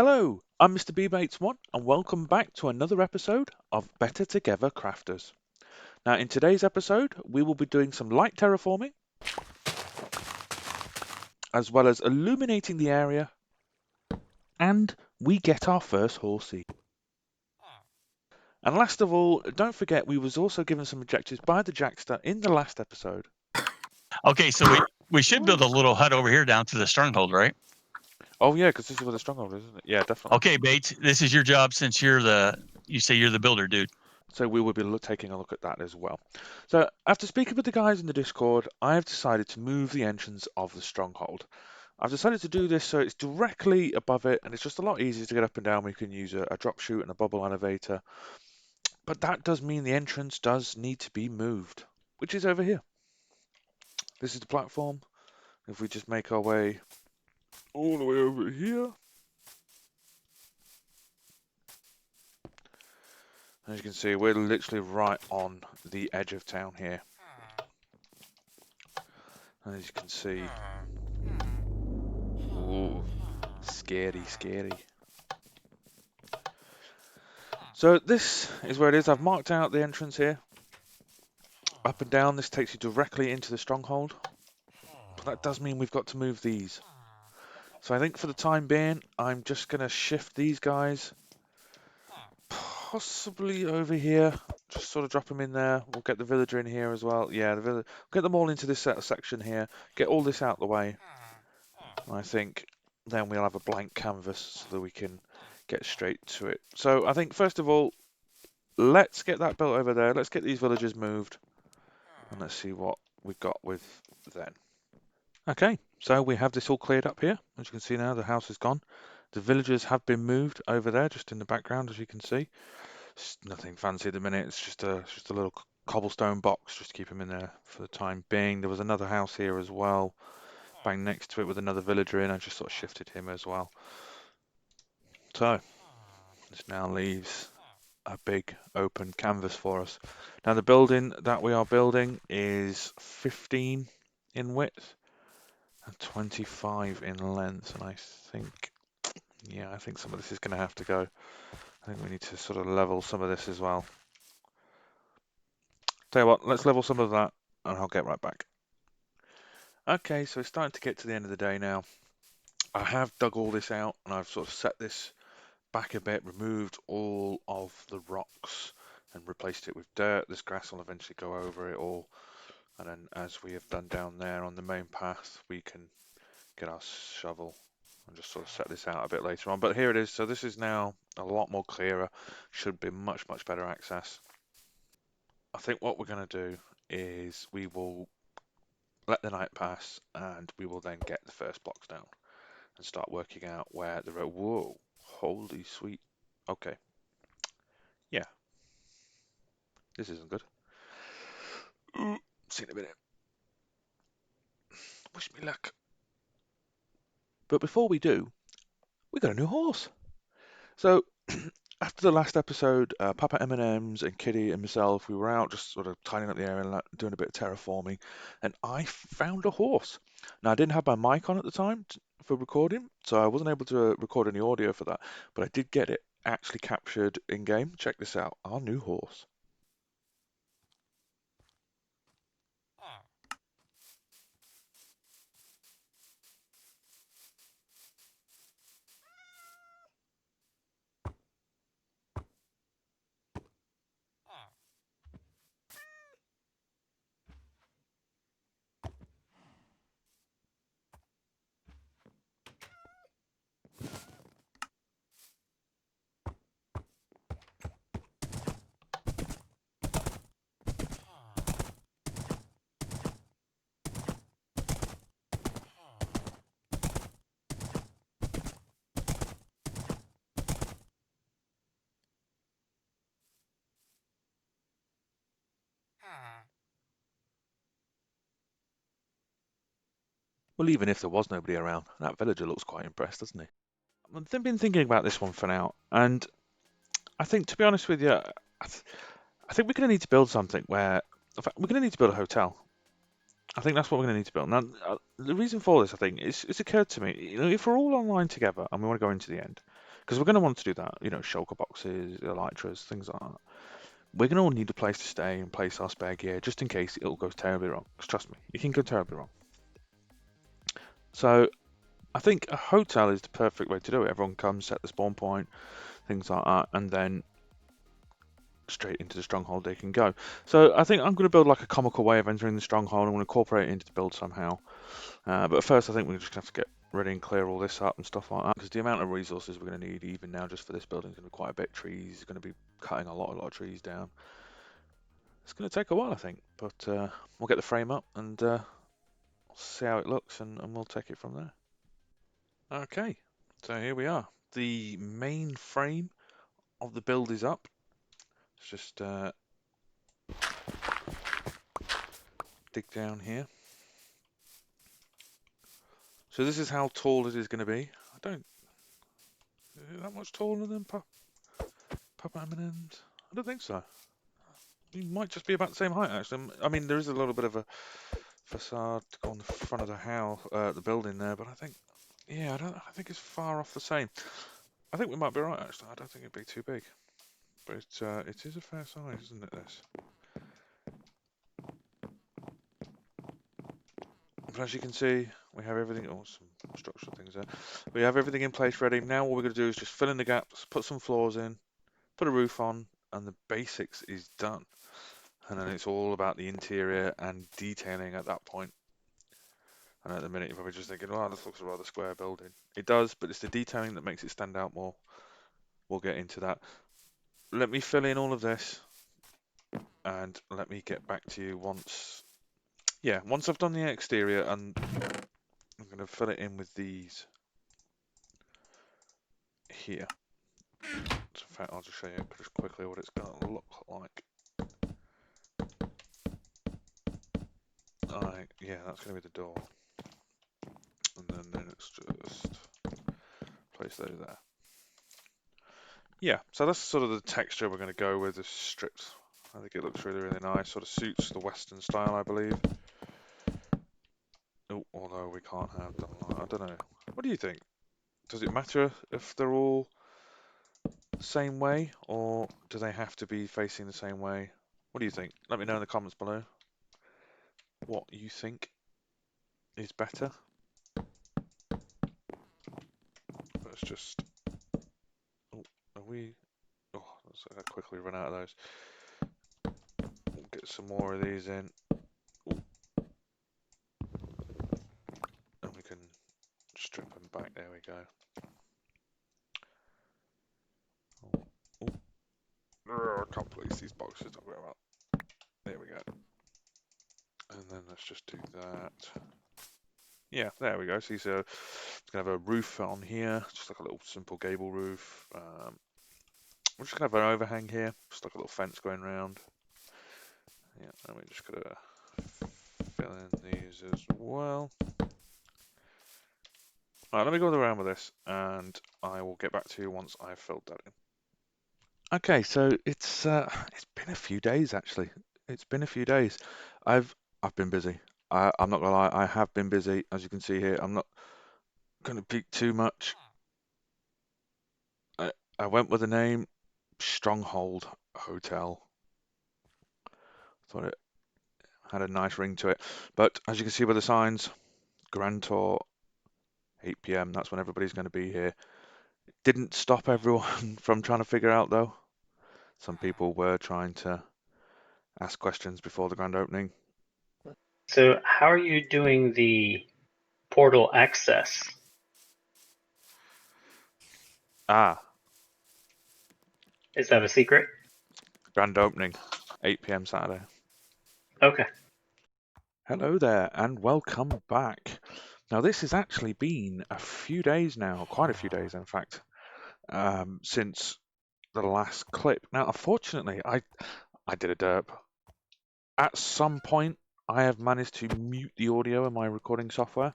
Hello, I'm Mr. B-Bates1 and welcome back to another episode of Better Together Crafters. Now in today's episode we will be doing some light terraforming as well as illuminating the area, and we get our first horsey. And last of all, don't forget we was also given some objectives by the Jackster in the last episode. Okay, so we should build a little hut over here down to the stronghold, right? Oh yeah, because this is where the stronghold is, isn't it? Yeah, definitely. Okay, Bates, this is your job since you say you're the builder, dude. So we will be taking a look at that as well. So after speaking with the guys in the Discord, I have decided to move the entrance of the stronghold. I've decided to do this so it's directly above it and it's just a lot easier to get up and down. We can use a drop chute and a bubble elevator. But that does mean the entrance does need to be moved, which is over here. This is the platform. If we just make our way all the way over here. As you can see, we're literally right on the edge of town here. And as you can see, ooh, scary, scary. So this is where it is. I've marked out the entrance here. Up and down, this takes you directly into the stronghold. But that does mean we've got to move these. So I think for the time being, I'm just going to shift these guys possibly over here. Just sort of drop them in there. We'll get the villager in here as well. Yeah, get them all into this section here. Get all this out the way. And I think then we'll have a blank canvas so that we can get straight to it. So I think first of all, let's get that built over there. Let's get these villagers moved. And let's see what we've got with then. Okay, so we have this all cleared up here. As you can see now, the house is gone. The villagers have been moved over there, just in the background, as you can see. It's nothing fancy at the minute. It's just a little cobblestone box, just to keep them in there for the time being. There was another house here as well, bang next to it with another villager in. I just sort of shifted him as well. So this now leaves a big open canvas for us. Now the building that we are building is 15 in width and 25 in length, and I think some of this is going to have to go. I think we need to sort of level some of this as well. Tell you what, let's level some of that and I'll get right back. Okay, so it's starting to get to the end of the day now. I have dug all this out and I've sort of set this back a bit, removed all of the rocks and replaced it with dirt. This grass will eventually go over it all. And then as we have done down there on the main path, we can get our shovel and just sort of set this out a bit later on. But here it is. So this is now a lot more clearer. Should be much better access. I think what we're going to do is we will let the night pass and we will then get the first blocks down and start working out where the road. Whoa, holy sweet. Okay. Yeah. This isn't good. See you in a minute. Wish me luck. But before we do, we got a new horse. So after the last episode, Papa M&M's and Kitty and myself, we were out just sort of tidying up the area and doing a bit of terraforming, and I found a horse. Now I didn't have my mic on at the time for recording, so I wasn't able to record any audio for that, but I did get it actually captured in game. Check this out, our new horse. Well, even if there was nobody around, that villager looks quite impressed, doesn't he? I've been thinking about this one for now, and I think, to be honest with you, I think we're going to need to build something where, in fact, we're going to need to build a hotel. I think that's what we're going to need to build. Now, the reason for this, I think, it's occurred to me, if we're all online together and we want to go into the end, because we're going to want to do that. You know, shulker boxes, elytras, things like that. We're going to all need a place to stay and place our spare gear just in case it all goes terribly wrong. Because trust me, it can go terribly wrong. So I think a hotel is the perfect way to do it. Everyone comes, set the spawn point, things like that, and then straight into the stronghold they can go. So I think I'm going to build like a comical way of entering the stronghold. I'm going to incorporate it into the build somehow. But first I think we're just going to have to get ready and clear all this up and stuff like that, because the amount of resources we're going to need even now just for this building is going to be quite a bit. Trees, going to be cutting a lot of trees down. It's going to take a while, I think, but we'll get the frame up and see how it looks, and we'll take it from there. Okay, so here we are. The main frame of the build is up. Let's just dig down here. So this is how tall it is going to be. Is it that much taller than Papa M&M's? I don't think so. It might just be about the same height, actually. I mean, there is a little bit of a facade to go on the front of the house, the building there, but I think, yeah, I think it's far off the same. I think we might be right, actually. I don't think it'd be too big, but it is a fair size, isn't it? This. But as you can see, we have everything. Oh, some structural things there. We have everything in place ready. Now what we're going to do is just fill in the gaps, put some floors in, put a roof on, and the basics is done. And then it's all about the interior and detailing at that point. And at the minute, you're probably just thinking, "Oh, this looks a rather square building." It does, but it's the detailing that makes it stand out more. We'll get into that. Let me fill in all of this, and let me get back to you once. Yeah, once I've done the exterior, and I'm going to fill it in with these here. So in fact, I'll just show you just quickly what it's going to look like. Yeah, that's going to be the door. And then it's just place those there. Yeah, so that's sort of the texture we're going to go with, this stripped. I think it looks really, really nice. Sort of suits the Western style, I believe. Oh, although we can't have them. I don't know. What do you think? Does it matter if they're all the same way, or do they have to be facing the same way? What do you think? Let me know in the comments below what you think is better. Let's just... Oh, are we... Oh, let's quickly run out of those. We'll get some more of these in. Ooh. And we can strip them back. There we go. Oh, oh. I can't place these boxes. There we go. And then let's just do that. Yeah, there we go. See, so it's going to have a roof on here, just like a little simple gable roof. We're just going to have an overhang here, just like a little fence going around. Yeah, and we're just going to fill in these as well. Alright, let me go around with this, and I will get back to you once I've filled that in. Okay, so it's been a few days actually. It's been a few days. I've been busy. I'm not gonna lie, I have been busy. As you can see here, I'm not gonna peek too much. I went with the name StrongHold Hotel. Thought it had a nice ring to it. But as you can see by the signs, Grand Tour, 8 p.m. That's when everybody's going to be here. It didn't stop everyone from trying to figure out though. Some people were trying to ask questions before the grand opening. So how are you doing the portal access? Ah, Is that a secret? grand opening, 8 p.m. Saturday. Okay. Hello there and welcome back. Now this has actually been a few days now, quite a few days in fact, since the last clip. Now unfortunately I did a derp. At some point I have managed to mute the audio in my recording software,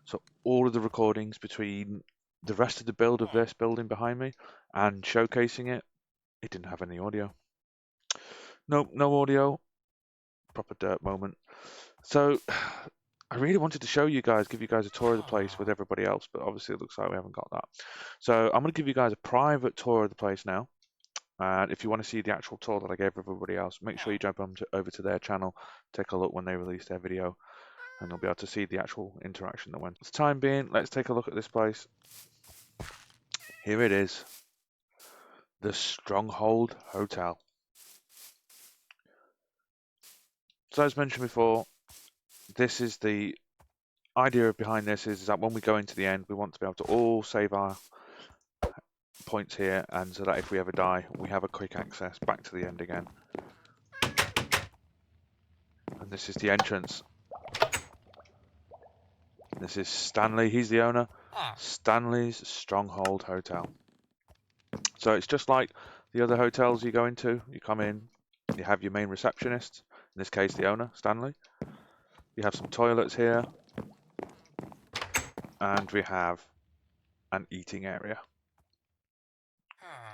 so all of the recordings between the rest of the build of this building behind me and showcasing it, it didn't have any audio. Nope, no audio. Proper derp moment. So I really wanted to show you guys, give you guys a tour of the place with everybody else, but obviously it looks like we haven't got that. So I'm going to give you guys a private tour of the place now. And if you want to see the actual tour that I gave everybody else, make sure you jump over to their channel, take a look when they release their video, and you'll be able to see the actual interaction that went. For the time being, let's take a look at this place. Here it is, the StrongHold Hotel. So as mentioned before, this is the idea behind this is that when we go into the end, we want to be able to all save our points here, and so that if we ever die, we have a quick access back to the end again. And this is the entrance. This is Stanley, he's the owner. Stanley's StrongHold Hotel. So it's just like the other hotels you go into. You come in, you have your main receptionist, in this case the owner, Stanley. You have some toilets here, and we have an eating area.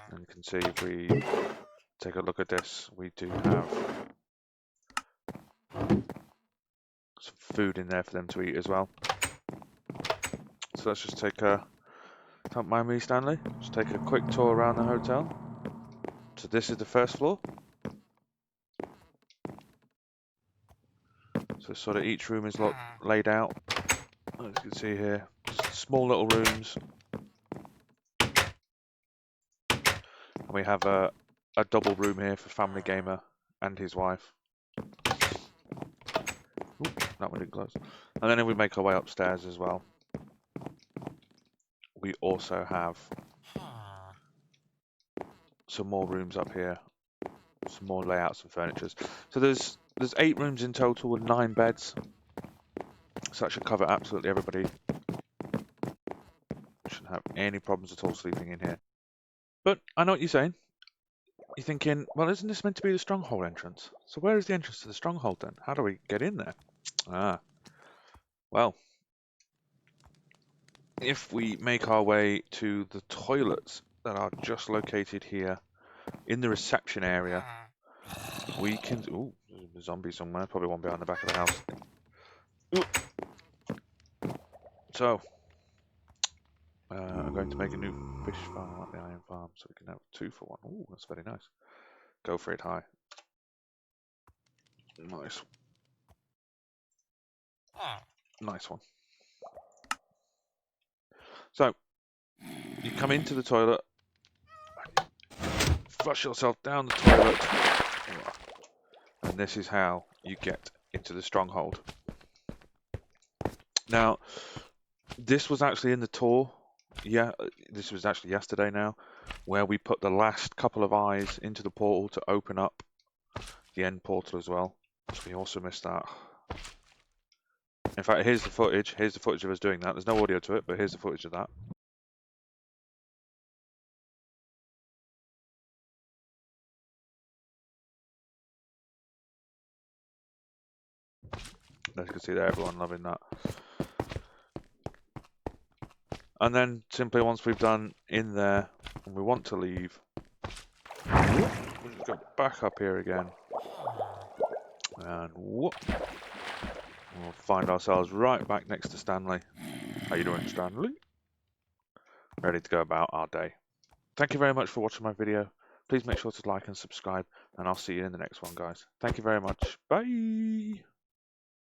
And you can see if we take a look at this, we do have some food in there for them to eat as well. So let's just take a, don't mind me Stanley, just take a quick tour around the hotel. So this is the first floor. So sort of each room is laid out, as you can see here, just small little rooms. And we have a double room here for family gamer and his wife. Ooh, that one didn't close. And then if we make our way upstairs as well, we also have some more rooms up here, some more layouts and furnitures. So there's 8 rooms in total with 9 beds. So that should cover absolutely everybody. Shouldn't have any problems at all sleeping in here. But I know what you're saying. You're thinking, well, isn't this meant to be the StrongHold entrance? So where is the entrance to the StrongHold then? How do we get in there? Well, if we make our way to the toilets that are just located here in the reception area, we can... Ooh, there's a zombie somewhere. Probably one behind the back of the house. Ooh. So, I'm going to make a new fish farm at the iron farm so we can have 2 for 1. Ooh, that's very nice. Go for it high. Nice. Nice one. So, you come into the toilet, flush yourself down the toilet, and this is how you get into the StrongHold. Now, this was actually in the tour. Yeah, this was actually yesterday now, where we put the last couple of eyes into the portal to open up the end portal as well. So we also missed that. In fact, here's the footage. Here's the footage of us doing that. There's no audio to it, but here's the footage of that. As you can see there, everyone loving that. And then simply once we've done in there and we want to leave, we'll just go back up here again. And whoop, we'll find ourselves right back next to Stanley. How you doing, Stanley? Ready to go about our day. Thank you very much for watching my video. Please make sure to like and subscribe, and I'll see you in the next one, guys. Thank you very much. Bye!